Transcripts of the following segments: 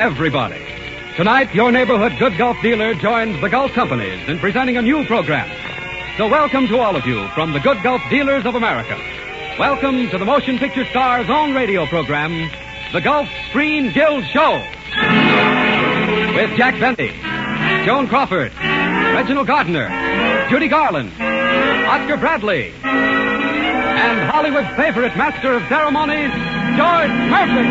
everybody. Tonight, your neighborhood Good Gulf dealer joins the Gulf companies in presenting a new program. So welcome to all of you from the Good Gulf Dealers of America. Welcome to the Motion Picture Star's own radio program, the Gulf Screen Guild Show. With Jack Benny, Joan Crawford, Reginald Gardner, Judy Garland, Oscar Bradley, and Hollywood's favorite master of ceremonies, George Murphy.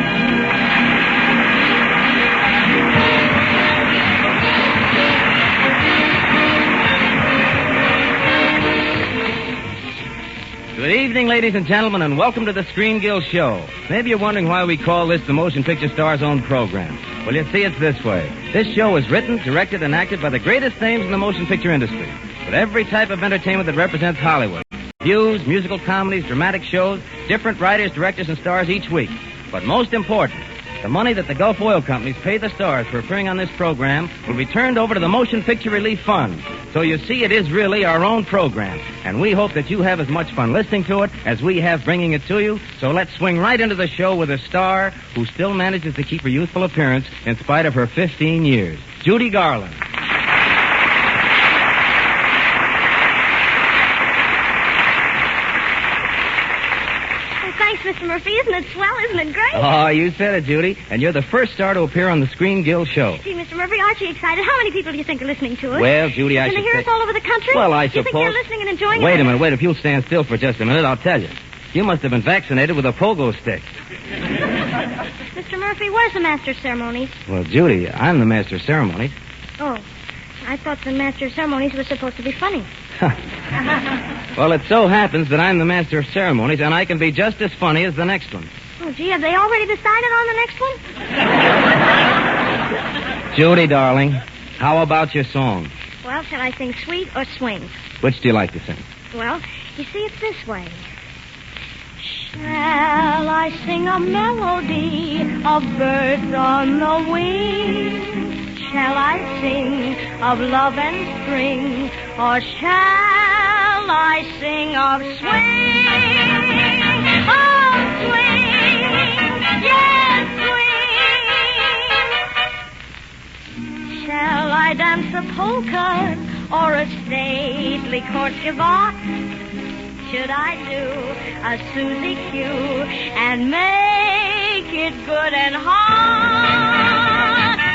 Good evening, ladies and gentlemen, and welcome to the Screen Guild Show. Maybe you're wondering why we call this the Motion Picture Star's own program. Well, you see, it's this way. This show is written, directed, and acted by the greatest names in the motion picture industry, with every type of entertainment that represents Hollywood. Reviews, musical comedies, dramatic shows, different writers, directors, and stars each week. But most important, the money that the Gulf Oil Companies pay the stars for appearing on this program will be turned over to the Motion Picture Relief Fund. So you see, it is really our own program. And we hope that you have as much fun listening to it as we have bringing it to you. So let's swing right into the show with a star who still manages to keep her youthful appearance in spite of her 15 years. Judy Garland. Thanks, Mr. Murphy. Isn't it swell? Isn't it great? Oh, you said it, Judy. And you're the first star to appear on the Screen Guild Show. Gee, Mr. Murphy, aren't you excited? How many people do you think are listening to us? Well, Judy, I should Can they hear say... us all over the country? Well, I do you suppose... think they're listening and enjoying it? Wait a minute, wait. If you'll stand still for just a minute, I'll tell you. You must have been vaccinated with a pogo stick. Mr. Murphy, where's the Master of Ceremonies? Well, Judy, I'm the Master of Ceremonies. Oh, I thought the Master of Ceremonies was supposed to be funny. Well, it so happens that I'm the Master of Ceremonies, and I can be just as funny as the next one. Oh, gee, have they already decided on the next one? Judy, darling, how about your song? Well, shall I sing Sweet or Swing? Which do you like to sing? Well, you see, it's this way. Shall I sing a melody of birds on the wing? Shall I sing of love and spring? Or shall I sing of swing? Oh, swing! Yes, swing! Shall I dance a polka or a stately court gavotte? Should I do a Susie Q and make it good and hot?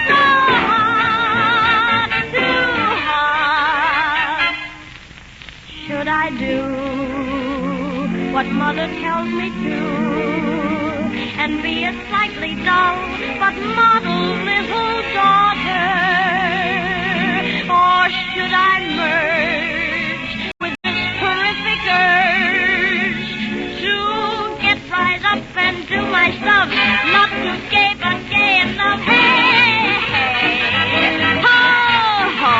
Too hot, too hot. Should I do what Mother tells me to and be a slightly dull but model little daughter? Or should I merge with this terrific urge to get right up and do my stuff, not to gay but gay and love? Hey, hey, ho, ho.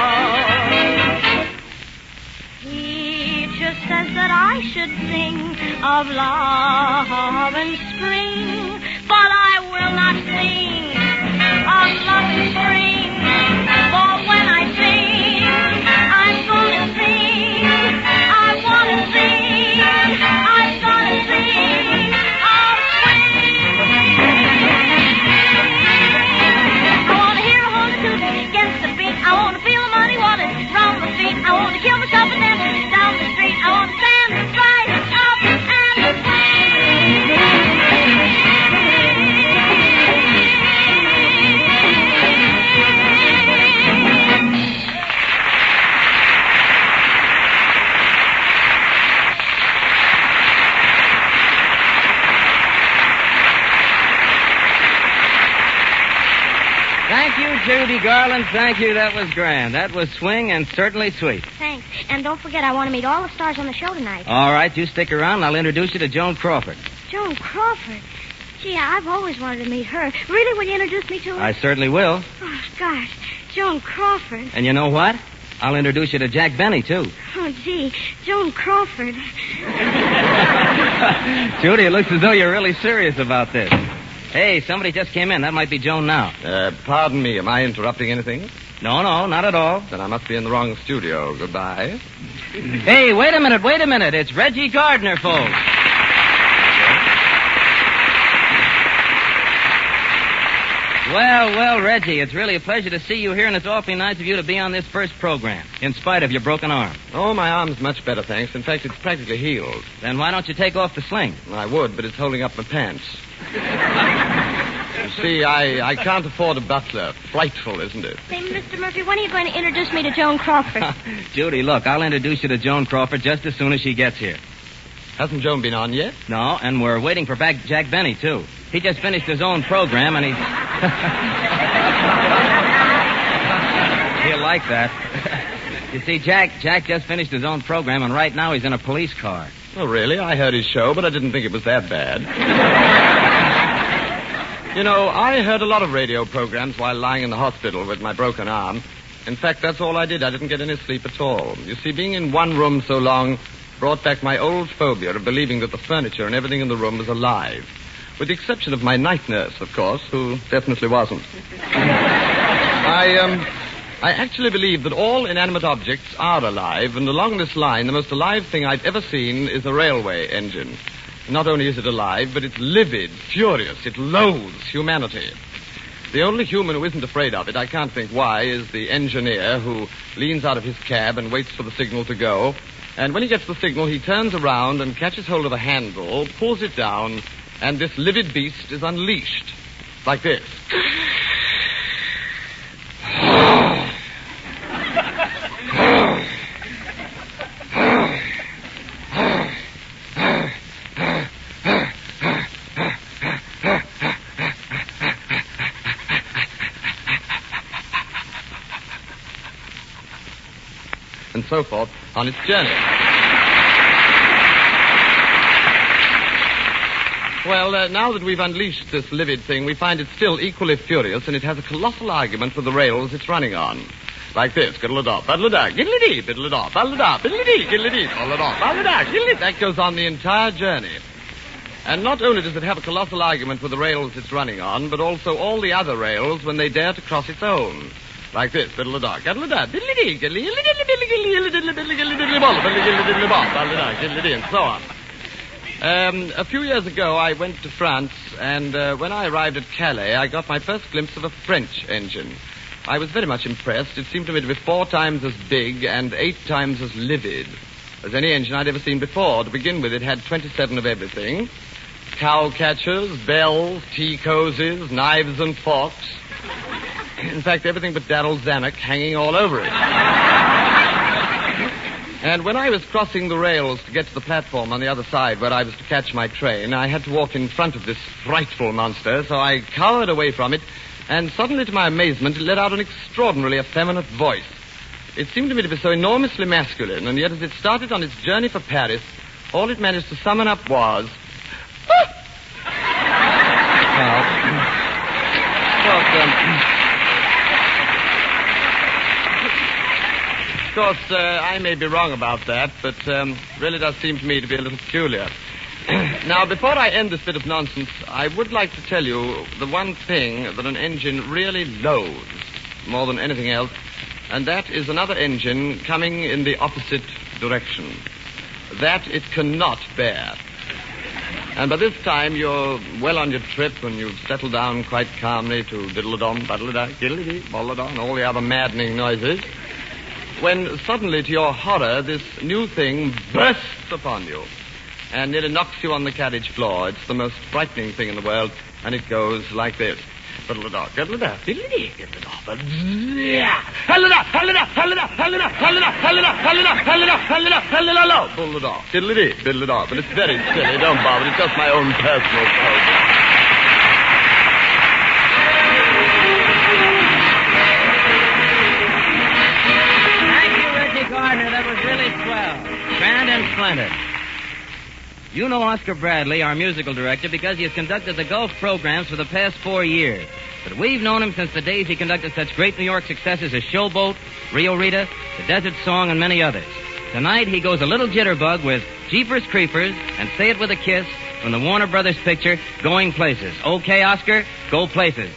Teacher says that I should sing of love and spring, but I will not sing of love and spring, for when I sing, I'm gonna sing, I wanna sing, I'm gonna sing of swing. I wanna hear a horn toot against the beat, I wanna feel the money, wanna round the feet, I wanna kill myself and dance down the street, I wanna stand right up and Thank you, Judy Garland. Thank you. That was grand. That was swing and certainly sweet. Thanks. And don't forget, I want to meet all the stars on the show tonight. All right, you stick around and I'll introduce you to Joan Crawford. Joan Crawford? Gee, I've always wanted to meet her. Really, will you introduce me to her? I certainly will. Oh, gosh. Joan Crawford. And you know what? I'll introduce you to Jack Benny, too. Oh, gee. Joan Crawford. Judy, it looks as though you're really serious about this. Hey, somebody just came in. That might be Joan now. Pardon me. Am I interrupting anything? No, not at all. Then I must be in the wrong studio. Goodbye. Hey, wait a minute. It's Reggie Gardner, folks. Well, Reggie, it's really a pleasure to see you here, and it's awfully nice of you to be on this first program, in spite of your broken arm. Oh, my arm's much better, thanks. In fact, it's practically healed. Then why don't you take off the sling? I would, but it's holding up my pants. You see, I can't afford a butler. Frightful, isn't it? Say, Mr. Murphy, when are you going to introduce me to Joan Crawford? Judy, look, I'll introduce you to Joan Crawford just as soon as she gets here. Hasn't Joan been on yet? No, and we're waiting for Jack Benny, too. He just finished his own program, and he's... He'll like that. You see, Jack just finished his own program, and right now he's in a police car. Oh, really? I heard his show, but I didn't think it was that bad. You know, I heard a lot of radio programs while lying in the hospital with my broken arm. In fact, that's all I did. I didn't get any sleep at all. You see, being in one room so long brought back my old phobia of believing that the furniture and everything in the room was alive. With the exception of my night nurse, of course, who definitely wasn't. I actually believe that all inanimate objects are alive, and along this line, the most alive thing I've ever seen is a railway engine. Not only is it alive, but it's livid, furious. It loathes humanity. The only human who isn't afraid of it, I can't think why, is the engineer who leans out of his cab and waits for the signal to go. And when he gets the signal, he turns around and catches hold of a handle, pulls it down, and this livid beast is unleashed. Like this. And so forth on its journey. Well, now that we've unleashed this livid thing, we find it still equally furious, and it has a colossal argument with the rails it's running on. Like this. Giddle-a-da, baddle-a-da, giddle-a-dee, biddle-a-da, baddle-a-da, biddle-a-dee, giddle-a-dee, baddle-a-da, baddle-a-da, giddle-a-dee. That goes on the entire journey. And not only does it have a colossal argument with the rails it's running on, but also all the other rails when they dare to cross its own. Like this. Biddle-a-da, giddle-a-da, diddle-a-dee, giddle-a-dee, giddle-a-dee, and so on. A few years ago, I went to France, and when I arrived at Calais, I got my first glimpse of a French engine. I was very much impressed. It seemed to me to be 4 times as big and 8 times as livid as any engine I'd ever seen before. To begin with, it had 27 of everything. Cow catchers, bells, tea cosies, knives and forks. In fact, everything but Darrell Zanuck hanging all over it. And when I was crossing the rails to get to the platform on the other side where I was to catch my train, I had to walk in front of this frightful monster, so I cowered away from it, and suddenly, to my amazement, it let out an extraordinarily effeminate voice. It seemed to me to be so enormously masculine, and yet as it started on its journey for Paris, all it managed to summon up was... Of course, I may be wrong about that, but really does seem to me to be a little peculiar. Now, before I end this bit of nonsense, I would like to tell you the one thing that an engine really loathes more than anything else, and that is another engine coming in the opposite direction. That it cannot bear. And by this time, you're well on your trip, and you've settled down quite calmly to diddle-a-dom, baddle-a-da, giddle-a-dee, boddle-a-da, and all the other maddening noises, when suddenly, to your horror, this new thing bursts upon you and nearly knocks you on the carriage floor. It's the most frightening thing in the world, and it goes like this. Diddle-a-da, diddle-a-da, diddle-a-dee, diddle-a-da, hell-a-da, hell-a-da, hell-a-da, hell-a-da, hell-a-da, hell-a-da, hell-a-da, hell-a-da, hell-a-da, hell-a-da, bull-a-da, diddle-a-dee, diddle-a-da. But it's very silly, don't bother. It's just my own personal program. Gardner, that was really swell. Grand and splendid. You know Oscar Bradley, our musical director, because he has conducted the Gulf programs for the past 4 years. But we've known him since the days he conducted such great New York successes as Showboat, Rio Rita, The Desert Song, and many others. Tonight, he goes a little jitterbug with Jeepers Creepers and Say It With a Kiss from the Warner Brothers picture, Going Places. Okay, Oscar, go places.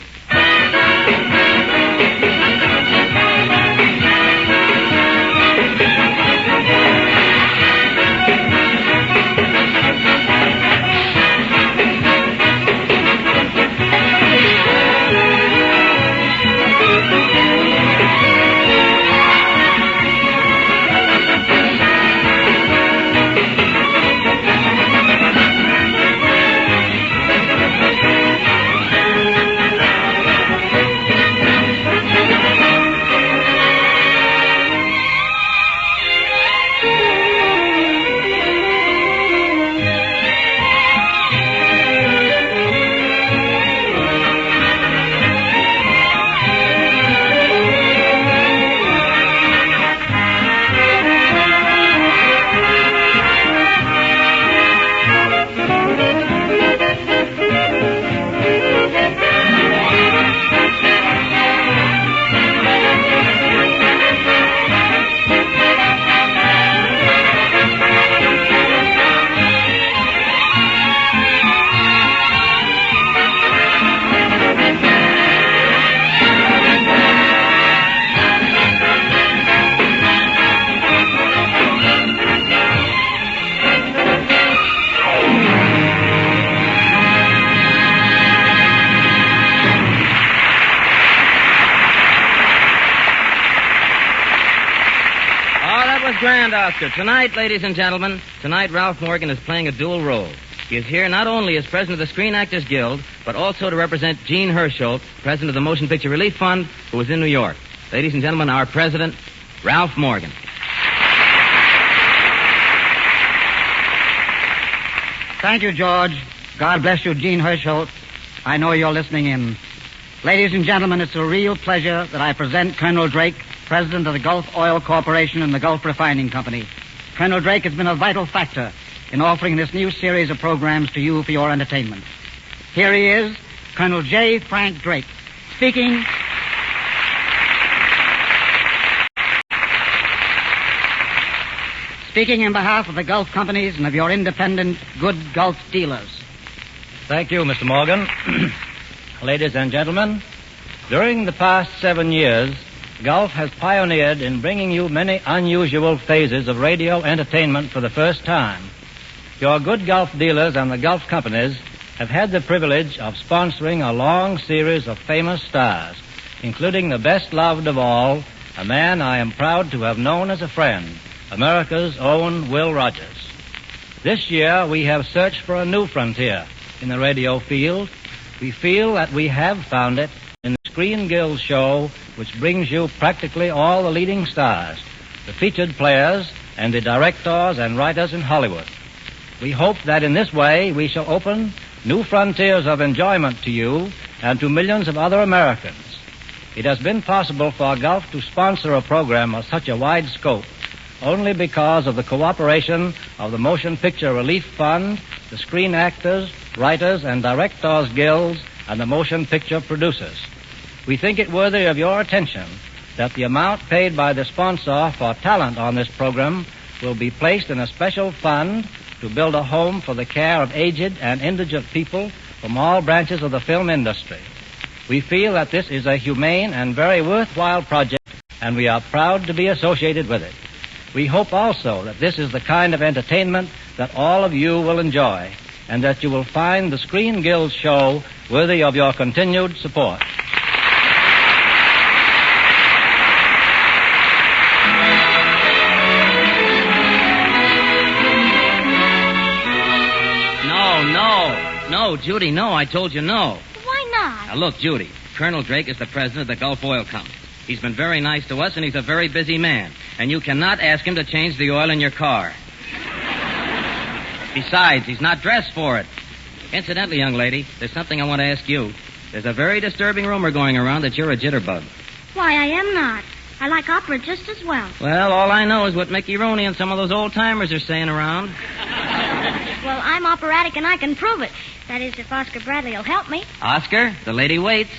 grand, Oscar. Tonight, ladies and gentlemen, Ralph Morgan is playing a dual role. He is here not only as president of the Screen Actors Guild, but also to represent Gene Hersholt, president of the Motion Picture Relief Fund, who is in New York. Ladies and gentlemen, our president, Ralph Morgan. Thank you, George. God bless you, Gene Hersholt. I know you're listening in. Ladies and gentlemen, it's a real pleasure that I present Colonel Drake, president of the Gulf Oil Corporation and the Gulf Refining Company. Colonel Drake has been a vital factor in offering this new series of programs to you for your entertainment. Here he is, Colonel J. Frank Drake, speaking... Speaking in behalf of the Gulf companies and of your independent, good Gulf dealers. Thank you, Mr. Morgan. Ladies and gentlemen, during the past 7 years, Gulf has pioneered in bringing you many unusual phases of radio entertainment for the first time. Your good Gulf dealers and the Gulf companies have had the privilege of sponsoring a long series of famous stars, including the best loved of all, a man I am proud to have known as a friend, America's own Will Rogers. This year, we have searched for a new frontier in the radio field. We feel that we have found it in the Screen Guild show, which brings you practically all the leading stars, the featured players, and the directors and writers in Hollywood. We hope that in this way we shall open new frontiers of enjoyment to you and to millions of other Americans. It has been possible for Gulf to sponsor a program of such a wide scope only because of the cooperation of the Motion Picture Relief Fund, the Screen Actors, Writers, and Directors Guilds, and the Motion Picture Producers. We think it worthy of your attention that the amount paid by the sponsor for talent on this program will be placed in a special fund to build a home for the care of aged and indigent people from all branches of the film industry. We feel that this is a humane and very worthwhile project, and we are proud to be associated with it. We hope also that this is the kind of entertainment that all of you will enjoy, and that you will find the Screen Guild show worthy of your continued support. No, Judy, no. I told you no. Why not? Now, look, Judy, Colonel Drake is the president of the Gulf Oil Company. He's been very nice to us, and he's a very busy man. And you cannot ask him to change the oil in your car. Besides, he's not dressed for it. Incidentally, young lady, there's something I want to ask you. There's a very disturbing rumor going around that you're a jitterbug. Why, I am not. I like opera just as well. Well, all I know is what Mickey Rooney and some of those old-timers are saying around. Well, I'm operatic and I can prove it. That is, if Oscar Bradley will help me. Oscar, the lady waits.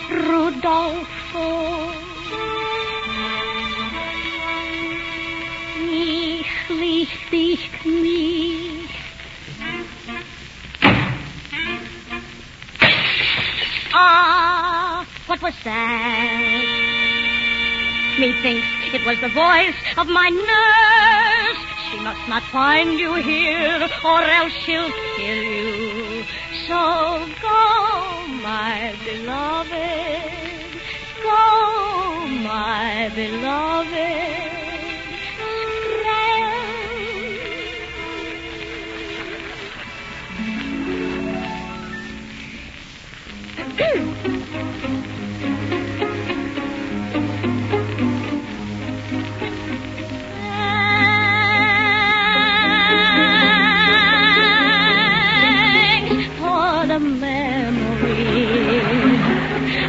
Rudolfo, ich lieb dich nicht. Ah, what was that? Methinks it was the voice of my nurse. She must not find you here, or else she'll kill you. So go, my beloved, go, my beloved.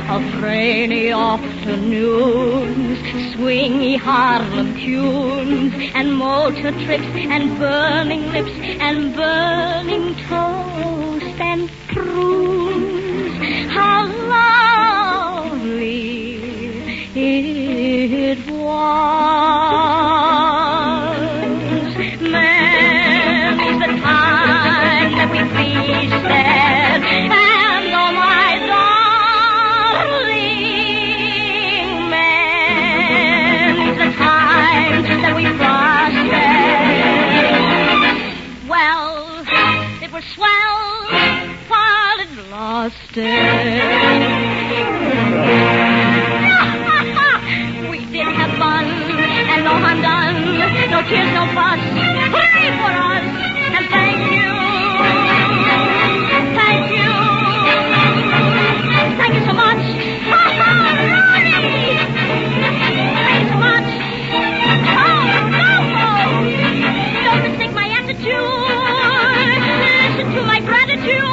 Of rainy afternoons, swingy Harlem tunes, and motor trips, and burning lips, and burning toast, and prunes. How lovely it was. Memories the time that we feasted, and oh my that we frosted. Well, it was swell while it lasted. tears, no fuss. Hooray for us, and thank you. Thank you. Thank you so much. Ronnie! Thank you so much. Don't mistake my attitude. Listen to my gratitude.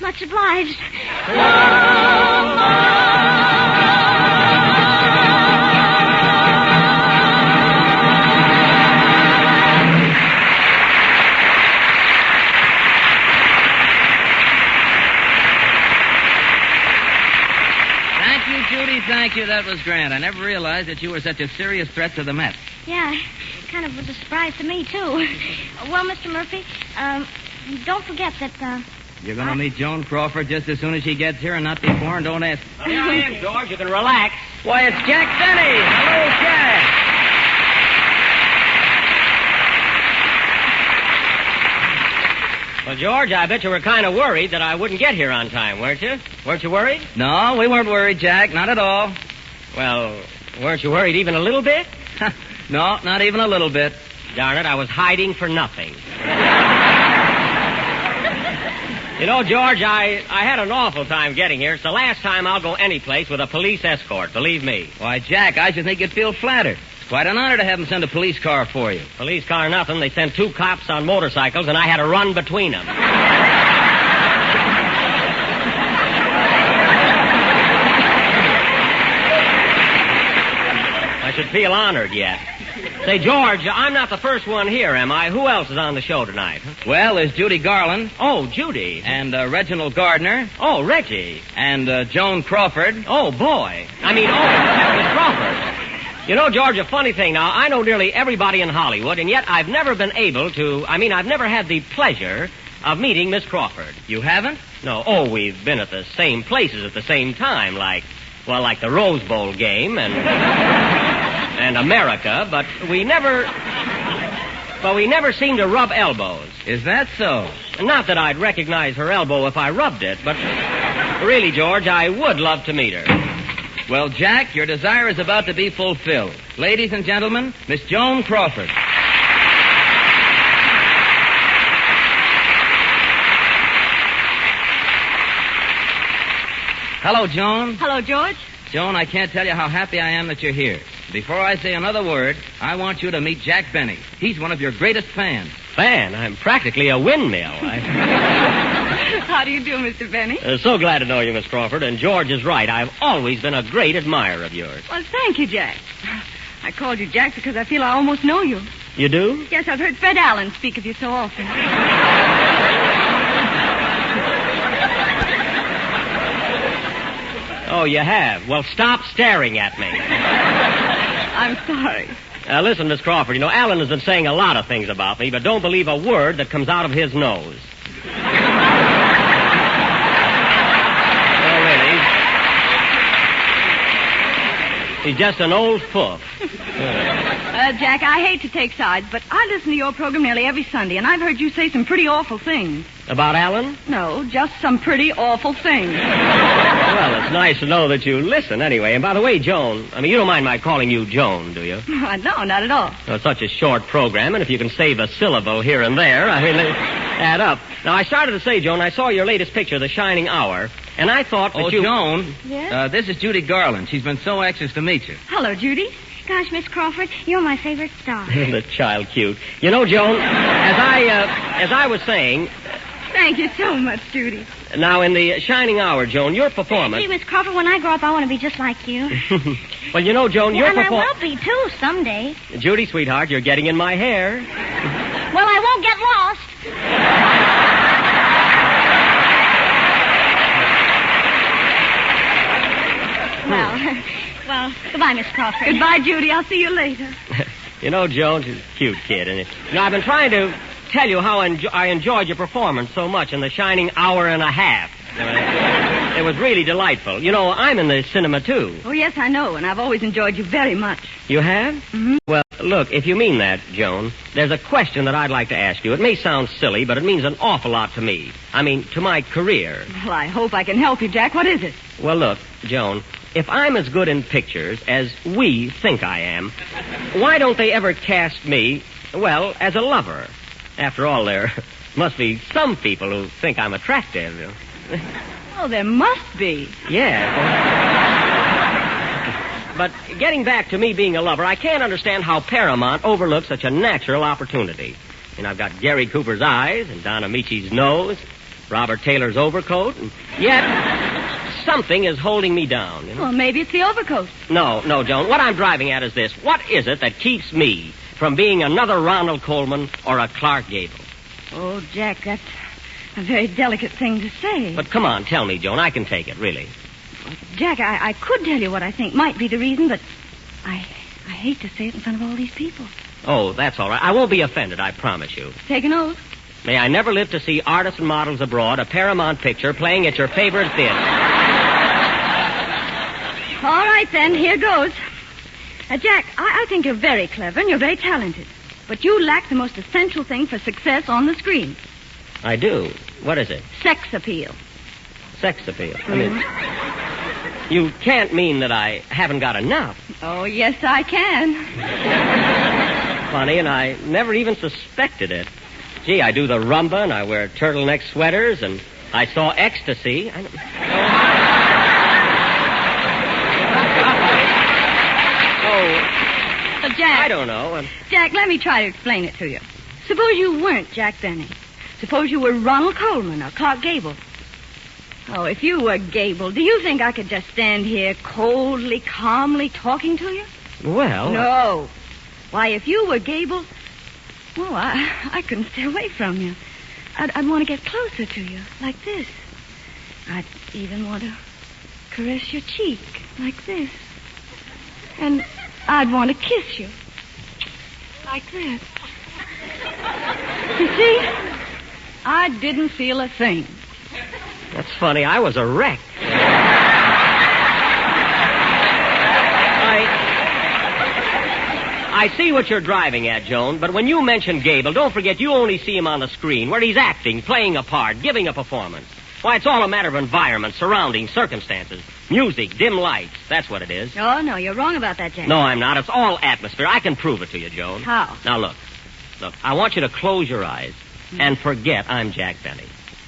Much obliged. Thank you, Judy. Thank you. That was grand. I never realized that you were such a serious threat to the Mets. Yeah, kind of was a surprise to me, too. Well, Mr. Murphy, don't forget that, You're going to meet Joan Crawford just as soon as she gets here and not before, and don't ask. Here I am, George. You can relax. Why, it's Jack Benny. Hello, Jack. Well, George, I bet you were kind of worried that I wouldn't get here on time, weren't you? Weren't you worried? No, we weren't worried, Jack. Not at all. Well, weren't you worried even a little bit? No, not even a little bit. Darn it, I was hiding for nothing. You know, George, I had an awful time getting here. It's the last time I'll go any place with a police escort, believe me. Why, Jack, I should think you'd feel flattered. It's quite an honor to have them send a police car for you. Police car nothing. They sent 2 cops on motorcycles, and I had to run between them. I should feel honored yet. Say, George, I'm not the first one here, am I? Who else is on the show tonight? Well, there's Judy Garland. Oh, Judy. And Reginald Gardner. Oh, Reggie. And Joan Crawford. Oh, boy. Miss Crawford. You know, George, a funny thing. Now, I know nearly everybody in Hollywood, and yet I've never been able to... I've never had the pleasure of meeting Miss Crawford. You haven't? No. Oh, we've been at the same places at the same time, like the Rose Bowl game and America, but we never seemed to rub elbows. Is that so? Not that I'd recognize her elbow if I rubbed it, but really, George, I would love to meet her. Well, Jack, your desire is about to be fulfilled. Ladies and gentlemen, Miss Joan Crawford. Hello, Joan. Hello, George. Joan, I can't tell you how happy I am that you're here. Before I say another word, I want you to meet Jack Benny. He's one of your greatest fans. Fan? I'm practically a windmill. How do you do, Mr. Benny? So glad to know you, Miss Crawford. And George is right. I've always been a great admirer of yours. Well, thank you, Jack. I called you Jack because I feel I almost know you. You do? Yes, I've heard Fred Allen speak of you so often. Oh, you have? Well, stop staring at me. I'm sorry. Listen, Miss Crawford, you know, Allen has been saying a lot of things about me, but don't believe a word that comes out of his nose. Oh, really? He's just an old foof. Jack, I hate to take sides, but I listen to your program nearly every Sunday, and I've heard you say some pretty awful things. About Allen? No, just some pretty awful things. Well, it's nice to know that you listen anyway. And by the way, Joan, you don't mind my calling you Joan, do you? No, not at all. Well, it's such a short program, and if you can save a syllable here and there, they add up. Now, I started to say, Joan, I saw your latest picture, The Shining Hour, and I thought that you... Oh, Joan. Yes? This is Judy Garland. She's been so anxious to meet you. Hello, Judy. Gosh, Miss Crawford, you're my favorite star. The child cute. You know, Joan, as I was saying... Thank you so much, Judy. Now, in The Shining Hour, Joan, your performance... Gee, Miss Crawford, when I grow up, I want to be just like you. Well, you know, Joan, your And I performance... will be, too, someday. Judy, sweetheart, you're getting in my hair. Well, I won't get lost. Well, goodbye, Miss Crawford. Goodbye, Judy. I'll see you later. You know, Jones is a cute kid. And I've been trying to tell you how I enjoyed your performance so much in the shining hour and a half. It was really delightful. You know, I'm in the cinema, too. Oh, yes, I know, and I've always enjoyed you very much. You have? Mm-hmm. Well, look, if you mean that, Joan, there's a question that I'd like to ask you. It may sound silly, but it means an awful lot to me. I mean, to my career. Well, I hope I can help you, Jack. What is it? Well, look, Joan, if I'm as good in pictures as we think I am, why don't they ever cast me, well, as a lover? After all, there must be some people who think I'm attractive. You know? Oh, there must be. Yeah. But getting back to me being a lover, I can't understand how Paramount overlooks such a natural opportunity. You know, I've got Gary Cooper's eyes and Don Amici's nose, Robert Taylor's overcoat, and yet something is holding me down. You know? Well, maybe it's the overcoat. No, Joan. What I'm driving at is this. What is it that keeps me from being another Ronald Coleman or a Clark Gable? Oh, Jack, that's a very delicate thing to say. But come on, tell me, Joan. I can take it, really. Jack, I could tell you what I think might be the reason, but I hate to say it in front of all these people. Oh, that's all right. I won't be offended, I promise you. Take an oath. May I never live to see Artists and Models Abroad, a Paramount picture, playing at your favorite theater. All right, then. Here goes. Jack, I think you're very clever and you're very talented. But you lack the most essential thing for success on the screen. I do. What is it? Sex appeal. Sex appeal. I mean, you can't mean that I haven't got enough. Oh, yes, I can. Funny, and I never even suspected it. Gee, I do the rumba, and I wear turtleneck sweaters, and I saw ecstasy. Jack. I don't know. Jack, let me try to explain it to you. Suppose you weren't Jack Benny. Suppose you were Ronald Coleman or Clark Gable. Oh, if you were Gable, do you think I could just stand here coldly, calmly talking to you? Well... No. Why, if you were Gable, well, I couldn't stay away from you. I'd want to get closer to you, like this. I'd even want to caress your cheek, like this. And I'd want to kiss you, like this. You see? I didn't feel a thing. That's funny. I was a wreck. I see what you're driving at, Joan, but when you mention Gable, don't forget you only see him on the screen, where he's acting, playing a part, giving a performance. Why, it's all a matter of environment, surroundings, circumstances, music, dim lights. That's what it is. Oh, no, you're wrong about that, Jack. No, I'm not. It's all atmosphere. I can prove it to you, Joan. How? Now, look, I want you to close your eyes and forget I'm Jack Benny.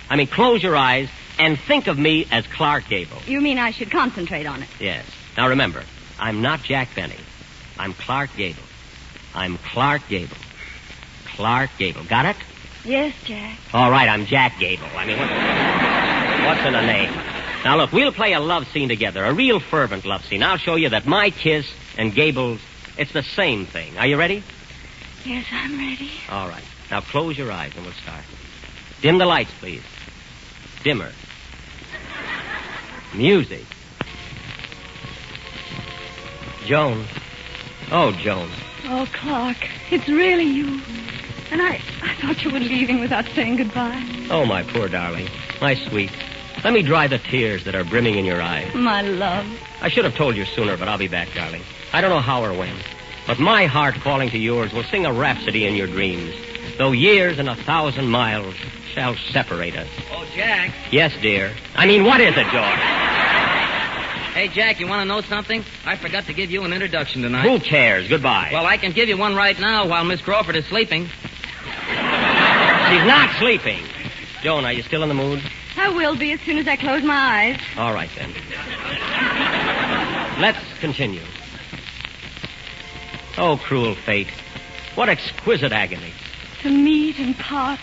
I mean, close your eyes and think of me as Clark Gable. You mean I should concentrate on it? Yes. Now, remember, I'm not Jack Benny. I'm Clark Gable. I'm Clark Gable. Clark Gable. Got it? Yes, Jack. All right, I'm Jack Gable. I mean, what's in a name? Now, look, we'll play a love scene together, a real fervent love scene. I'll show you that my kiss and Gable's, it's the same thing. Are you ready? Yes, I'm ready. All right. Now, close your eyes and we'll start. Dim the lights, please. Dimmer. Music. Joan. Oh, Joan. Oh, Clark, it's really you. And I thought you were leaving without saying goodbye. Oh, my poor darling. My sweet. Let me dry the tears that are brimming in your eyes. My love. I should have told you sooner, but I'll be back, darling. I don't know how or when. But my heart calling to yours will sing a rhapsody in your dreams, though years and 1,000 miles shall separate us. Oh, Jack. Yes, dear. I mean, what is it, George? Hey, Jack, you want to know something? I forgot to give you an introduction tonight. Who cares? Goodbye. Well, I can give you one right now while Miss Crawford is sleeping. She's not sleeping. Joan, are you still in the mood? I will be as soon as I close my eyes. All right, then. Let's continue. Oh, cruel fate. What exquisite agony. To meet and part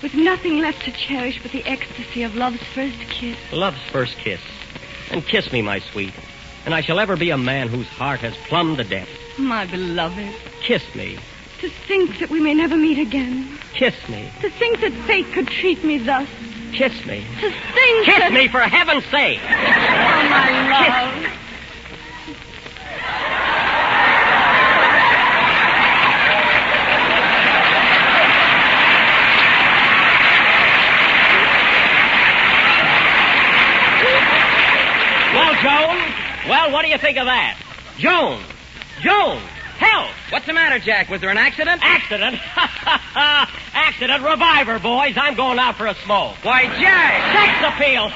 with nothing left to cherish but the ecstasy of love's first kiss. Love's first kiss. And kiss me, my sweet, and I shall ever be a man whose heart has plumbed the depths. My beloved. Kiss me. To think that we may never meet again. Kiss me. To think that fate could treat me thus. Kiss me. To think Kiss that... me, for heaven's sake. Oh, my love. Jones. Well, what do you think of that? Jones. Help! What's the matter, Jack? Was there an accident? Accident? Accident. Reviver, boys. I'm going out for a smoke. Why, Jack! Sex appeal.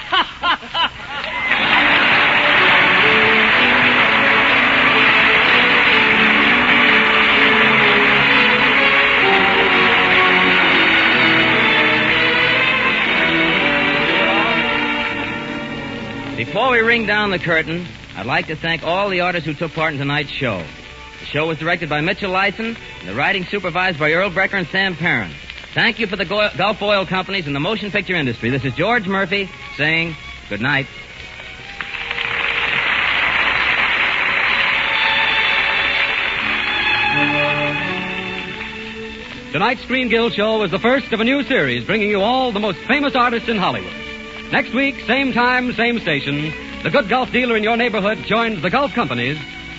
Before we ring down the curtain, I'd like to thank all the artists who took part in tonight's show. The show was directed by Mitchell Lyson, and the writing supervised by Earl Brecker and Sam Perrin. Thank you for the Gulf Oil Companies and the motion picture industry. This is George Murphy saying good night. Tonight's Screen Guild show was the first of a new series bringing you all the most famous artists in Hollywood. Next week, same time, same station, the good Gulf dealer in your neighborhood joins the Gulf Companies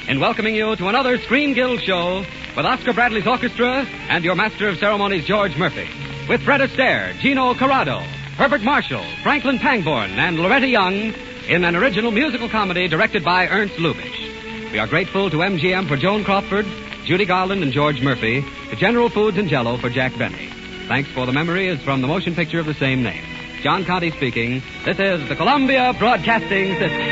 in welcoming you to another Screen Guild show with Oscar Bradley's orchestra and your master of ceremonies, George Murphy, with Fred Astaire, Gino Corrado, Herbert Marshall, Franklin Pangborn, and Loretta Young in an original musical comedy directed by Ernst Lubitsch. We are grateful to MGM for Joan Crawford, Judy Garland, and George Murphy, to General Foods and Jell-O for Jack Benny. Thanks for the memory is from the motion picture of the same name. John Conte speaking. This is the Columbia Broadcasting System.